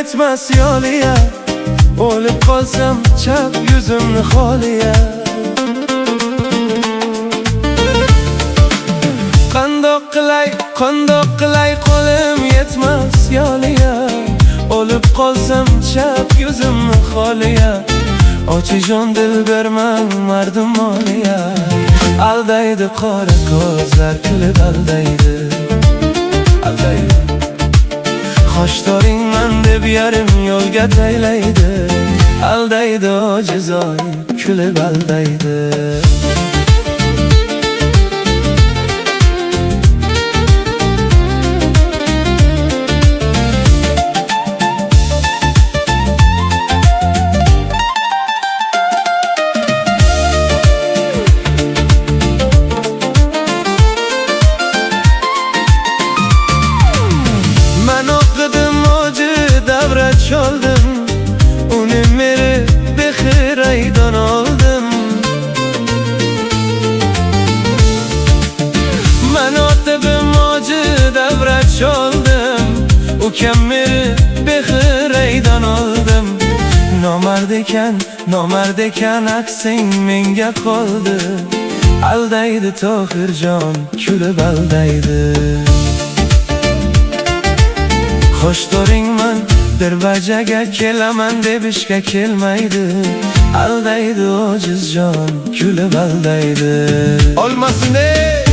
yetmas yoliya, o'lib qolsam chap yuzimni xoliya. Qandoq qilay qo'lim yetmas yoliya, o'lib qolsam chap yuzimni xoliya. Ochijon dil berman mardim moliya. Aldaydi qora ko'zlar kulib aldaydi, aldaydi. Qoshtoringman deb yarim yo'lga taylaydi, aldaydi ojizoy kulib aldaydi. Çaldım, uni meri bexiraydan oldim. Men otibim oji davra chaldim, ukam meri bexiraydan oldim. Nomard ekan aksing menga qoldi, aldaydi Tohirjon kulib aldaydi. Qoshtoringman Dirbajaga kelaman deb ishga kelmaydi, aldaydi ojizjon kulib aldaydi. Olmasin ey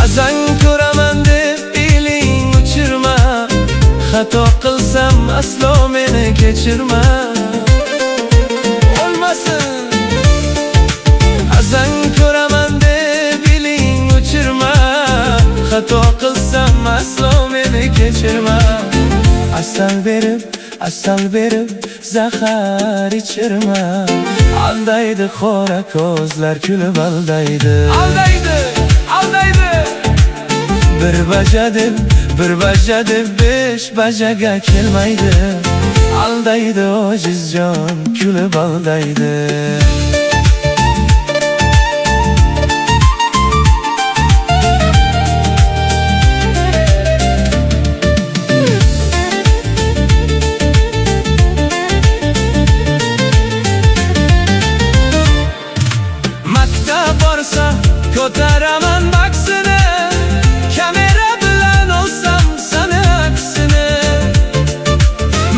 azang ko'raman deb iling uchirma, xato qilsam aslo meni kechirma. Azang ko'raman deb iling uchirma, xato qilsam aslo meni kechirma. Asal berib zahar ichirma, aldaydi qora ko'zlar kulib aldaydi. Aldaydi bir baja deb besh bajaga kelmaydi, aldaydi ojizjon kulib aldaydi. Ko'taraman baksini, kamera bilan olsam sani aksini.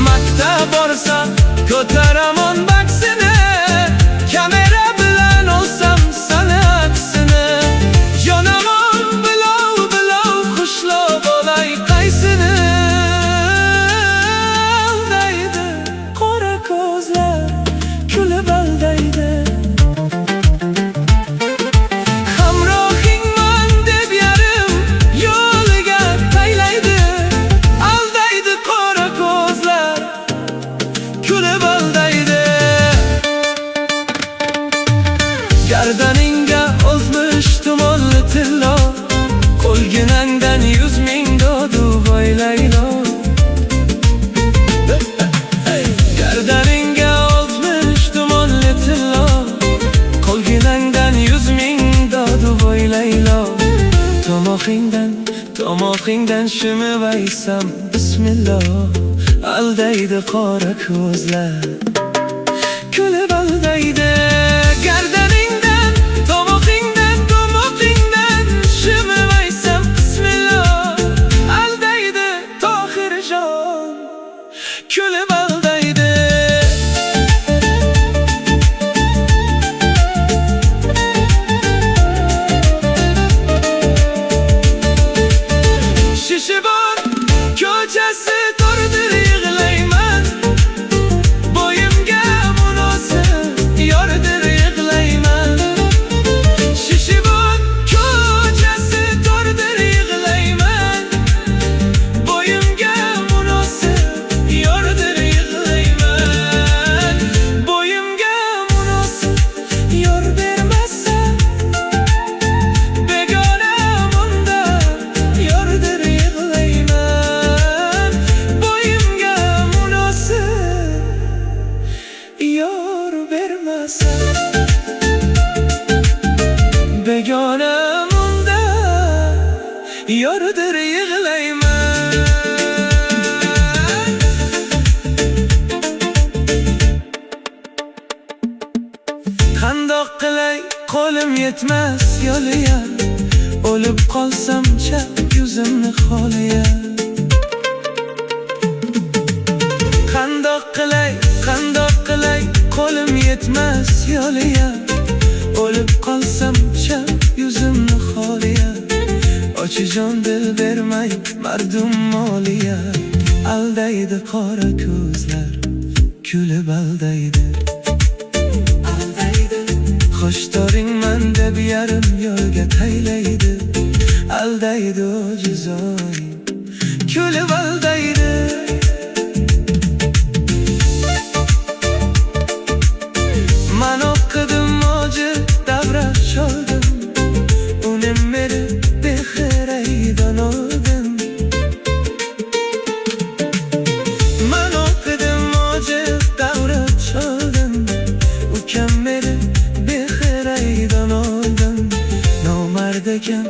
Maktab borsa ko'taraman baksini, kamera bilan olsam sani aksini. Yonaman bilov xushlab olay qaysini. Aldaydi qora ko'zlar kulib aldaydi. Gardaningga o'zmish tumonli tillo, qo'lginangdan 100 ming dodu voy laylo. Gardaningga o'zmish tumonli tillo, qo'lginangdan 100 ming dodu voy laylo. Tomoqingdan shimib aysam bismillah, aldaydi qora ko'zlar kulib aldaydi. Kulib aldaydi. Shishibon ko'chasi tordir yig'layman, bo'yimga munosib yordir yig'layman. Shishibon ko'chasi tordir yig'layman, bo'yimga munosib yordir yig'layman. yetmas yo'liya, o'lib qolsam chap yuzimni xoliya. Qandoq qilay, qo'lim yetmas yo'liya, o'lib qolsam chap yuzimni xoliya. Ochijon dil bermay mardum moliya, aldaydi qora ko'zlar, kulib aldaydi. Xushdoringman deb yarim yo'lga taylaydi, aldaydi ojizoning, kulib aldaydi. Man o'qidim mojir davra sholdim, unim meni bexiraydan oldim. Man o'qidim mojir davra sholdim, ukam meni bexiraydan oldim. Nomard ekan